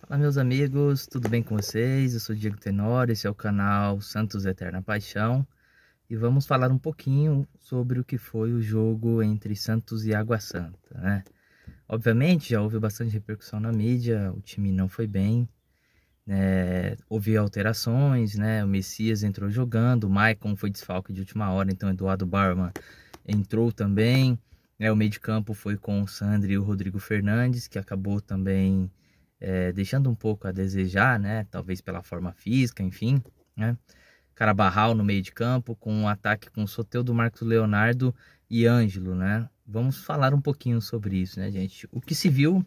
Fala, meus amigos, tudo bem com vocês? Eu sou o Diego Tenório, esse é o canal Santos Eterna Paixão e vamos falar um pouquinho sobre o que foi o jogo entre Santos e Água Santa, né? Obviamente já houve bastante repercussão na mídia, o time não foi bem, né? Houve alterações, né? O Messias entrou jogando, o Maicon foi desfalque de última hora, então Eduardo Barman entrou também, né? O meio de campo foi com o Sandri e o Rodrigo Fernandes, que acabou também deixando um pouco a desejar, né? Talvez pela forma física, enfim, né? Carabarral no meio de campo, com um ataque com o Soteldo, Marcos Leonardo e Ângelo, né? Vamos falar um pouquinho sobre isso, né, gente? O que se viu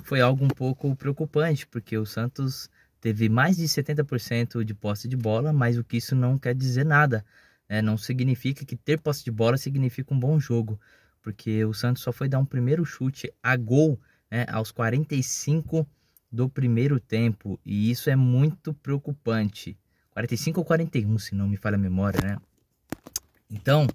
foi algo um pouco preocupante, porque o Santos teve mais de 70% de posse de bola, mas o que isso não quer dizer nada, né? Não significa que ter posse de bola significa um bom jogo, porque o Santos só foi dar um primeiro chute a gol, né, aos 45 do primeiro tempo, e isso é muito preocupante. 45 ou 41, se não me falha a memória, né? Então,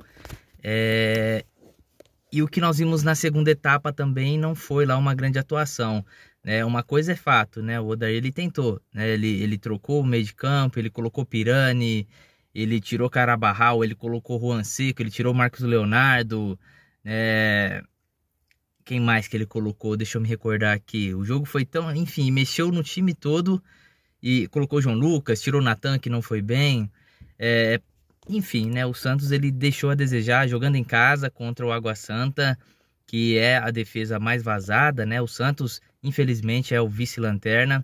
e o que nós vimos na segunda etapa também não foi lá uma grande atuação, né? Uma coisa é fato, né? O Odair, ele tentou, né? Ele trocou o meio de campo, ele colocou Pirani, ele tirou Carabarral, ele colocou Juan Seco, ele tirou Marcos Leonardo, né? Quem mais que ele colocou? Deixa eu me recordar aqui. O jogo foi tão... Enfim, mexeu no time todo e colocou João Lucas, tirou o Natan, que não foi bem. Enfim, né? O Santos, ele deixou a desejar jogando em casa contra o Água Santa, que é a defesa mais vazada, né? O Santos, infelizmente, é o vice-lanterna.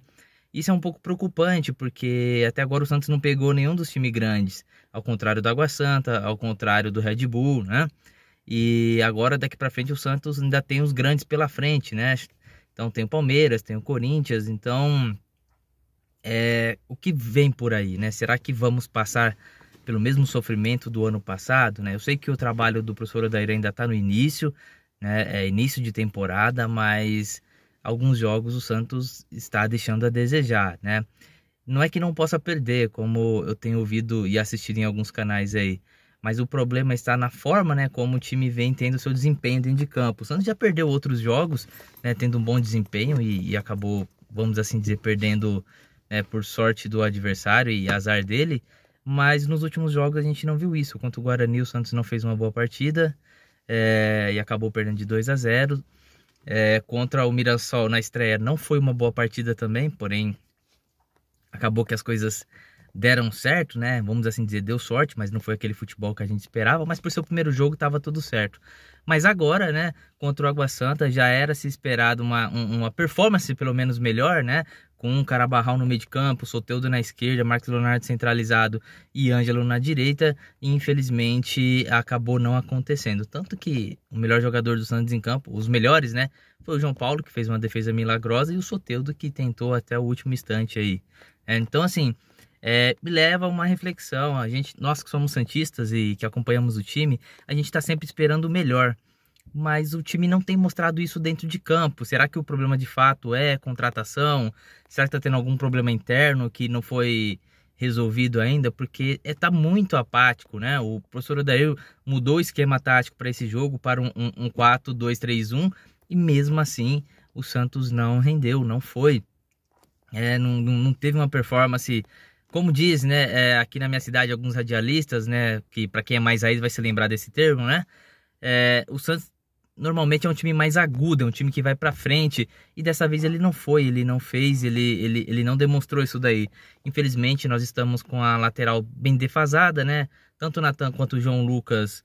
Isso é um pouco preocupante, porque até agora o Santos não pegou nenhum dos times grandes. Ao contrário do Água Santa, ao contrário do Red Bull, né? E agora, daqui para frente, o Santos ainda tem os grandes pela frente, né? Então tem o Palmeiras, tem o Corinthians. Então, o que vem por aí, né? Será que vamos passar pelo mesmo sofrimento do ano passado, né? Eu sei que o trabalho do professor Odair ainda está no início, né? É início de temporada, mas alguns jogos o Santos está deixando a desejar, né? Não é que não possa perder, como eu tenho ouvido e assistido em alguns canais aí, mas o problema está na forma, né, como o time vem tendo seu desempenho dentro de campo. O Santos já perdeu outros jogos, né, tendo um bom desempenho e acabou, vamos assim dizer, perdendo, né, por sorte do adversário e azar dele, mas nos últimos jogos a gente não viu isso. Contra o Guarani, o Santos não fez uma boa partida e acabou perdendo de 2-0. Contra o Mirassol na estreia não foi uma boa partida também, porém acabou que as coisas deram certo, né? Vamos assim dizer, deu sorte, mas não foi aquele futebol que a gente esperava. Mas por ser o primeiro jogo, estava tudo certo. Mas agora, né, contra o Água Santa, já era se esperado uma performance pelo menos melhor, né? Com um Carabarral no meio de campo, Soteldo na esquerda, Marcos Leonardo centralizado e Ângelo na direita. E infelizmente acabou não acontecendo. Tanto que o melhor jogador do Santos em campo, os melhores, né? Foi o João Paulo, que fez uma defesa milagrosa, e o Soteldo, que tentou até o último instante aí. Então, assim, me leva a uma reflexão. Nós que somos santistas e que acompanhamos o time, a gente está sempre esperando o melhor, mas o time não tem mostrado isso dentro de campo. Será que o problema de fato é contratação? Será que está tendo algum problema interno que não foi resolvido ainda? Porque tá muito apático, né? O professor Odair mudou o esquema tático para esse jogo para um 4-2-3-1 e mesmo assim o Santos não rendeu, não foi. Não teve uma performance, como diz, né, aqui na minha cidade, alguns radialistas, né, que para quem é mais raiz vai se lembrar desse termo, né, o Santos normalmente é um time mais agudo, é um time que vai para frente, e dessa vez ele não foi, ele não fez, ele não demonstrou isso daí. Infelizmente nós estamos com a lateral bem defasada, né, tanto o Natan quanto o João Lucas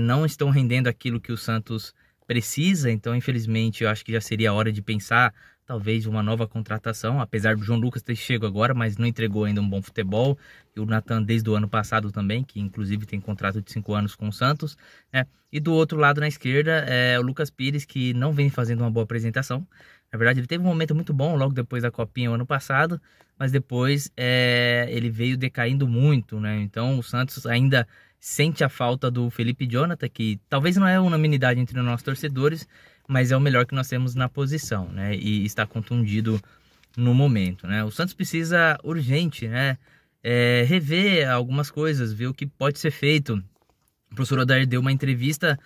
não estão rendendo aquilo que o Santos precisa, então infelizmente eu acho que já seria a hora de pensar talvez uma nova contratação, apesar do João Lucas ter chegado agora, mas não entregou ainda um bom futebol, e o Natan desde o ano passado também, que inclusive tem contrato de 5 anos com o Santos, né? E do outro lado na esquerda o Lucas Pires, que não vem fazendo uma boa apresentação. Na verdade ele teve um momento muito bom logo depois da Copinha o ano passado, mas depois ele veio decaindo muito, né? Então o Santos ainda sente a falta do Felipe Jonathan, que talvez não é unanimidade entre nossos torcedores, mas é o melhor que nós temos na posição, né? E está contundido no momento, né? O Santos precisa urgente, né? Rever algumas coisas, ver o que pode ser feito. O professor Odair deu uma entrevista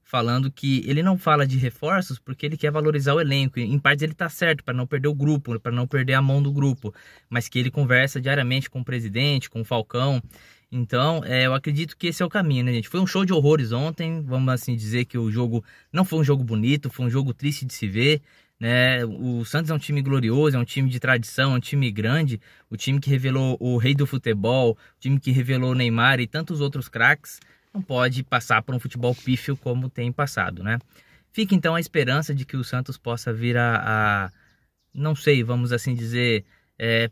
falando que ele não fala de reforços porque ele quer valorizar o elenco. Em partes ele tá certo, para não perder o grupo, para não perder a mão do grupo, mas que ele conversa diariamente com o presidente, com o Falcão. Então, eu acredito que esse é o caminho, né, gente? Foi um show de horrores ontem, vamos assim dizer que o jogo não foi um jogo bonito, foi um jogo triste de se ver, né? O Santos é um time glorioso, é um time de tradição, é um time grande, o time que revelou o rei do futebol, o time que revelou o Neymar e tantos outros craques, não pode passar por um futebol pífio como tem passado, né? Fica então a esperança de que o Santos possa vir não sei, vamos assim dizer,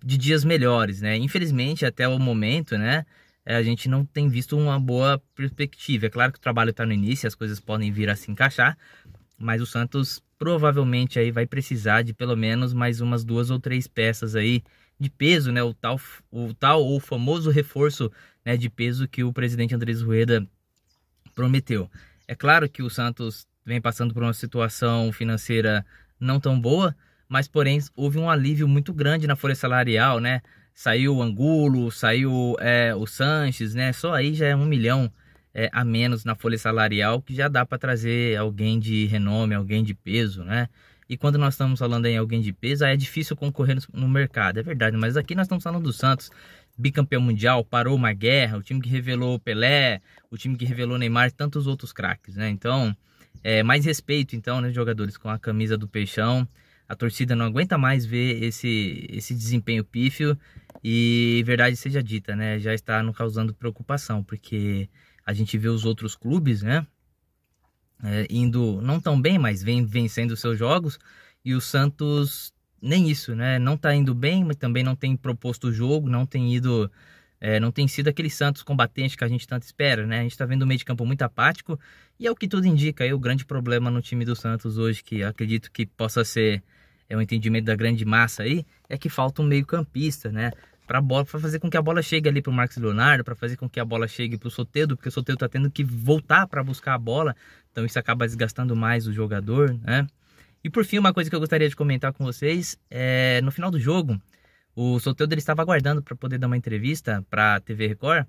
de dias melhores, né? Infelizmente, até o momento, né, a gente não tem visto uma boa perspectiva. É claro que o trabalho está no início, as coisas podem vir a se encaixar, mas o Santos provavelmente aí vai precisar de pelo menos mais umas 2 ou 3 peças aí de peso, né? O tal ou famoso reforço, né, de peso que o presidente Andrés Rueda prometeu. É claro que o Santos vem passando por uma situação financeira não tão boa, mas porém houve um alívio muito grande na folha salarial, né? Saiu o Angulo, saiu o Sanches, né? Só aí já é 1 milhão a menos na folha salarial, que já dá para trazer alguém de renome, alguém de peso, né? E quando nós estamos falando em alguém de peso, aí é difícil concorrer no mercado, é verdade. Mas aqui nós estamos falando do Santos, bicampeão mundial, parou uma guerra, o time que revelou Pelé, o time que revelou Neymar e tantos outros craques, né? Então, mais respeito, então, né, jogadores com a camisa do Peixão. A torcida não aguenta mais ver esse desempenho pífio e, verdade seja dita, né, já está nos causando preocupação, porque a gente vê os outros clubes, né, indo não tão bem, mas vem vencendo seus jogos, e o Santos nem isso, né, não está indo bem, mas também não tem proposto o jogo, não tem ido, não tem sido aquele Santos combatente que a gente tanto espera, né, a gente está vendo um meio de campo muito apático, e é o que tudo indica, o grande problema no time do Santos hoje, que acredito que possa ser um entendimento da grande massa aí, é que falta um meio campista, né, para fazer com que a bola chegue ali para o Marcos Leonardo, para fazer com que a bola chegue para o Soteldo, porque o Soteldo está tendo que voltar para buscar a bola, então isso acaba desgastando mais o jogador, né. E por fim, uma coisa que eu gostaria de comentar com vocês, no final do jogo, o Soteldo ele estava aguardando para poder dar uma entrevista para a TV Record,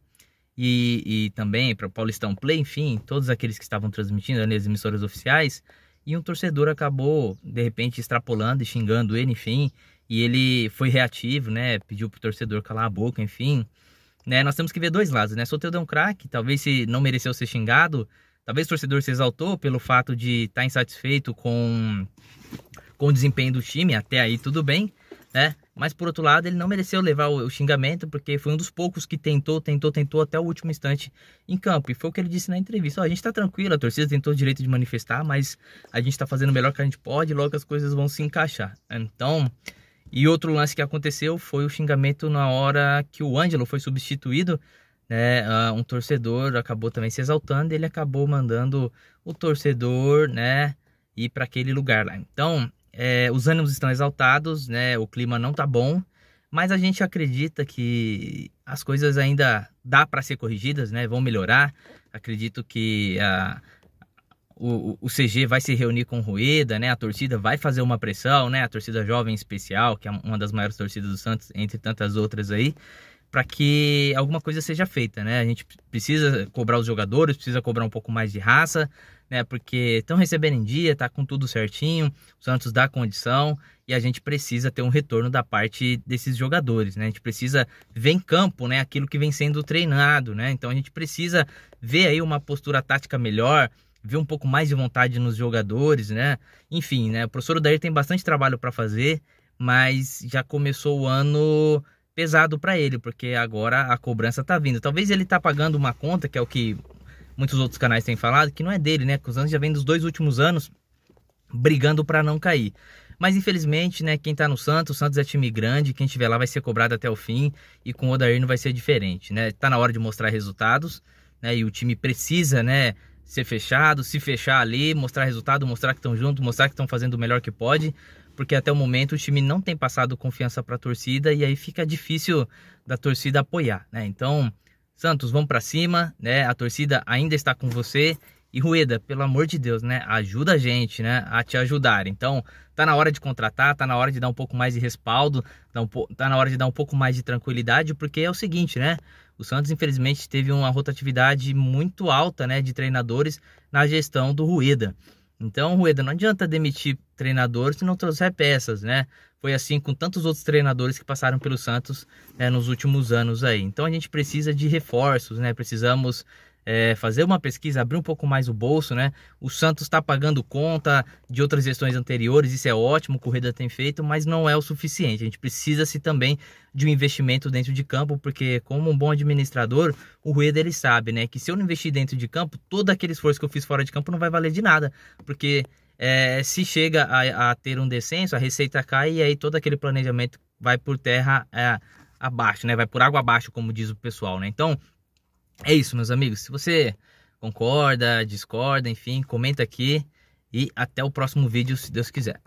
e também para o Paulistão Play, enfim, todos aqueles que estavam transmitindo ali, as emissoras oficiais, e um torcedor acabou, de repente, extrapolando e xingando ele, enfim, e ele foi reativo, né, pediu pro torcedor calar a boca, enfim, né, nós temos que ver dois lados, né, Soteldo é um craque, talvez se não mereceu ser xingado, talvez o torcedor se exaltou pelo fato de estar insatisfeito com o desempenho do time, até aí tudo bem, né, mas por outro lado ele não mereceu levar o xingamento, porque foi um dos poucos que tentou até o último instante em campo, e foi o que ele disse na entrevista: a gente tá tranquilo, a torcida tem todo o direito de manifestar, mas a gente tá fazendo o melhor que a gente pode, logo as coisas vão se encaixar. Então, e outro lance que aconteceu foi o xingamento na hora que o Ângelo foi substituído, né, um torcedor acabou também se exaltando, e ele acabou mandando o torcedor, né, ir para aquele lugar lá. Então, os ânimos estão exaltados, né? O clima não tá bom, mas a gente acredita que as coisas ainda dá para ser corrigidas, né? Vão melhorar. Acredito que o CG vai se reunir com o Rueda, né? A torcida vai fazer uma pressão, né? A torcida jovem especial, que é uma das maiores torcidas do Santos, entre tantas outras aí, para que alguma coisa seja feita, né? A gente precisa cobrar os jogadores, precisa cobrar um pouco mais de raça, né? Porque estão recebendo em dia, tá com tudo certinho, o Santos dá condição, e a gente precisa ter um retorno da parte desses jogadores, né? A gente precisa ver em campo, né, aquilo que vem sendo treinado, né? Então a gente precisa ver aí uma postura tática melhor, ver um pouco mais de vontade nos jogadores, né? Enfim, né? O professor Odair tem bastante trabalho para fazer, mas já começou o ano pesado para ele, porque agora a cobrança tá vindo. Talvez ele tá pagando uma conta, que é o que muitos outros canais têm falado, que não é dele, né? Que os anos já vem dos 2 últimos anos brigando para não cair. Mas infelizmente, né, quem tá no Santos, o Santos é time grande, quem estiver lá vai ser cobrado até o fim, e com o Odair não vai ser diferente, né? Tá na hora de mostrar resultados, né? E o time precisa, né, ser fechado, se fechar ali, mostrar resultado, mostrar que estão juntos, mostrar que estão fazendo o melhor que pode, porque até o momento o time não tem passado confiança para a torcida, e aí fica difícil da torcida apoiar, né? Então, Santos, vamos para cima, né? A torcida ainda está com você, E Rueda, pelo amor de Deus, né? Ajuda a gente, né? A te ajudar. Então, tá na hora de contratar, tá na hora de dar um pouco mais de respaldo, tá na hora de dar um pouco mais de tranquilidade, porque é o seguinte, né? O Santos, infelizmente, teve uma rotatividade muito alta, né, de treinadores na gestão do Rueda. Então, Rueda, não adianta demitir treinadores se não trouxer peças, né? Foi assim com tantos outros treinadores que passaram pelo Santos, né, nos últimos anos aí. Então, a gente precisa de reforços, né? Precisamos fazer uma pesquisa, abrir um pouco mais o bolso, né? O Santos está pagando conta de outras gestões anteriores, isso é ótimo, o Rueda tem feito, mas não é o suficiente. A gente precisa-se também de um investimento dentro de campo, porque como um bom administrador, o Rueda ele sabe, né? Que se eu não investir dentro de campo, todo aquele esforço que eu fiz fora de campo não vai valer de nada, porque se chega a ter um descenso, a receita cai e aí todo aquele planejamento vai por terra abaixo, né? Vai por água abaixo, como diz o pessoal, né? Então, é isso, meus amigos. Se você concorda, discorda, enfim, comenta aqui e até o próximo vídeo, se Deus quiser.